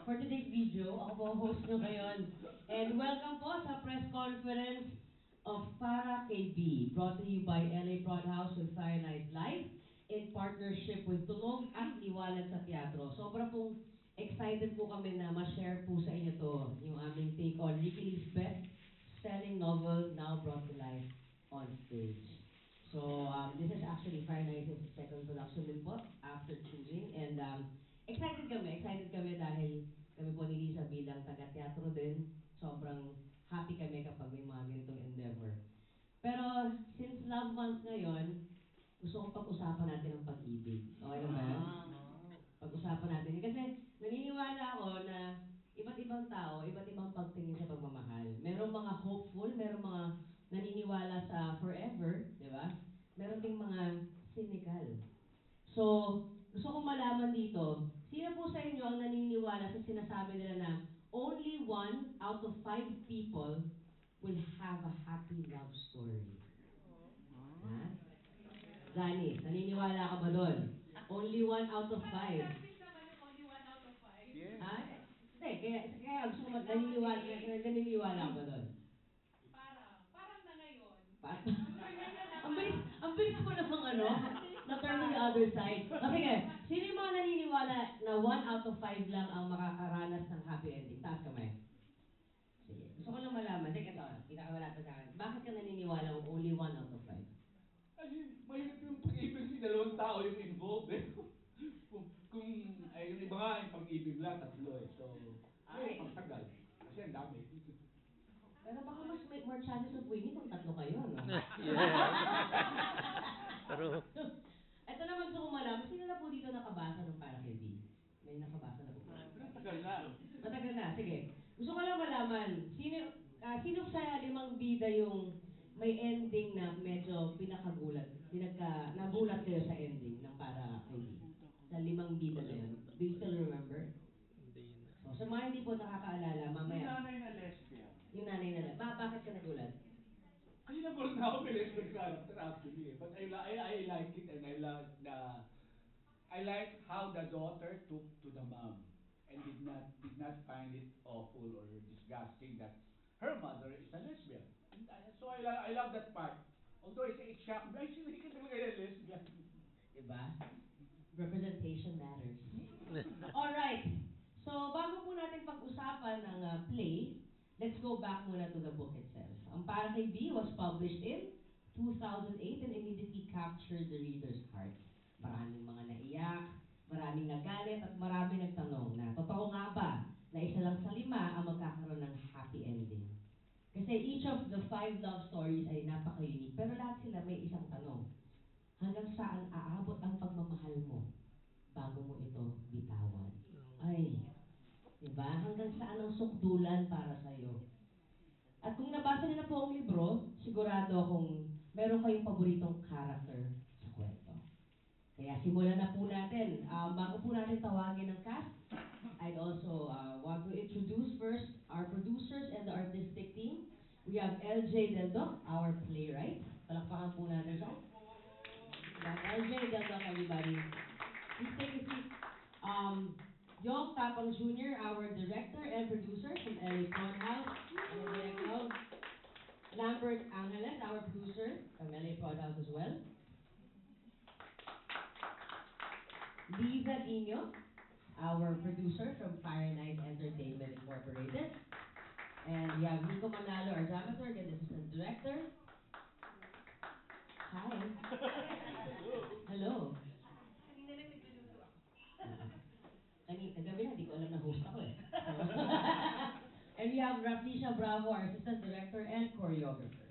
for today's video. Ako po ang host nyo ngayon. And welcome po sa press conference of Para Kay B, brought to you by LA Broadhouse with Fire Night Live in partnership with Tunog at Liwanag sa Teatro. Sobra pong excited po kami na ma-share po sa inyo to, yung aming take on Ricky Lee's best-selling novel now brought to life on stage. So, this is actually Fire Night's second production din po after choosing. And excited kami dahil kami po ni Lisa bilang taga-teatro din. Sobrang happy kami kapag may mga ganitong endeavor. Pero since Love Month ngayon, gusto kong pag-usapan natin ang pag-ibig. Okay lang ba yan? Pag-usapan natin. Kasi naniniwala ako na iba't ibang tao, iba't ibang pagtingin sa pagmamahal. Merong mga hopeful, merong mga naniniwala sa forever, di ba? Meron ding mga cynical. So, gusto kong malaman dito, sino po sa inyo ang naniniwala sa sinasabi nila na only 1 out of 5 people will have a happy love story? Ha? Gani, naniniwala ka ba doon? Only 1 out of 5. Only 1 out of 5? Yeah. Ha? Hindi, kaya gusto ko naniniwala ka ba doon? Parang na ngayon. Ang bilis mo namang na-turn to the other side. O sige, sino yung mga naniniwala na 1 out of 5 lang ang makakaranas ng happy ending? Taas kamay. Sige, gusto ko lang malaman. Sige, ito, pinakamalapit sa akin. Bakit ka naniniwala kung only 1 out of 5? Ay, mahirap yung pag-ibig, dalawang tao yung involved eh. kung yung iba nga, yung pag-ibig lang, 3 eh. So, ay, pagtagal. Kasi ang dami. Pero baka mas may more chances of winning kung 3 kayo, no? True. Ito naman gusto ko malaman, sino na po dito nakabasa ng Para Kay B? May nakabasa na po. Matagal na. Matagal na, sige. Gusto ko lang malaman, sino sa 5 bida yung may ending na medyo pinakagulat, nagulat kayo sa ending ng Para Kay B? Sa 5 bida na yun. Do you still remember? Hindi na. So, sa mga hindi po nakakaalala, mamaya. Yung nanay na lesbian. Yung nanay na bakit ka nagulat? Kasi nagulat na ako may lesbian character actually eh. But I like it and I like how the daughter took to the mom and did not find it awful or disgusting that her mother is a lesbian. And so I love that part. Although it shocked me, ay hindi ka talaga yung lesbian. Diba? Representation matters. Alright. So, bago po natin pag-usapan ng play, let's go back muna to the book itself. Ang Para Kay B was published in 2008 and immediately captured the reader's heart. Maraming mga naiyak, maraming nagalit, at maraming nagtanong na, totoo nga ba na isa lang sa 5 ang magkakaroon ng happy ending? Kasi each of the 5 love stories ay napaka-unique, pero lahat sila may isang tanong. Hanggang saan aabot ang pagmamahal mo bago mo ito bitawan? Ay, diba? Hanggang saan ang sukdulan para sa'yo? At kung nabasa niyo na po ang libro, sigurado akong meron kayong paboritong character sa kwento. Kaya simulan na po natin. Bago po natin tawagin ang cast, I'd also want to introduce first our producers and the artistic team. We have LJ Deldoc, our playwright. Palakpakan po natin siya. We have LJ Deldoc, everybody. Please take a seat. Yong Tapang Jr., our director and producer from LA Broadhouse. Hello, Director. Lambert Angeles, our producer from LA Broadhouse as well. Liza Dino, our producer from Fire Night Entertainment Incorporated. And we have Nico Manalo, our dramaturg and assistant director. Hi. Hello. Kanina lang nagluluto ako. Kagabi na, di ko alam na host ako eh. And we have Rafisha Bravo, our assistant director and choreographer.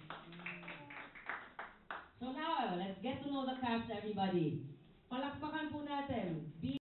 So now, let's get to know the cast, everybody. Palakpakan po natin.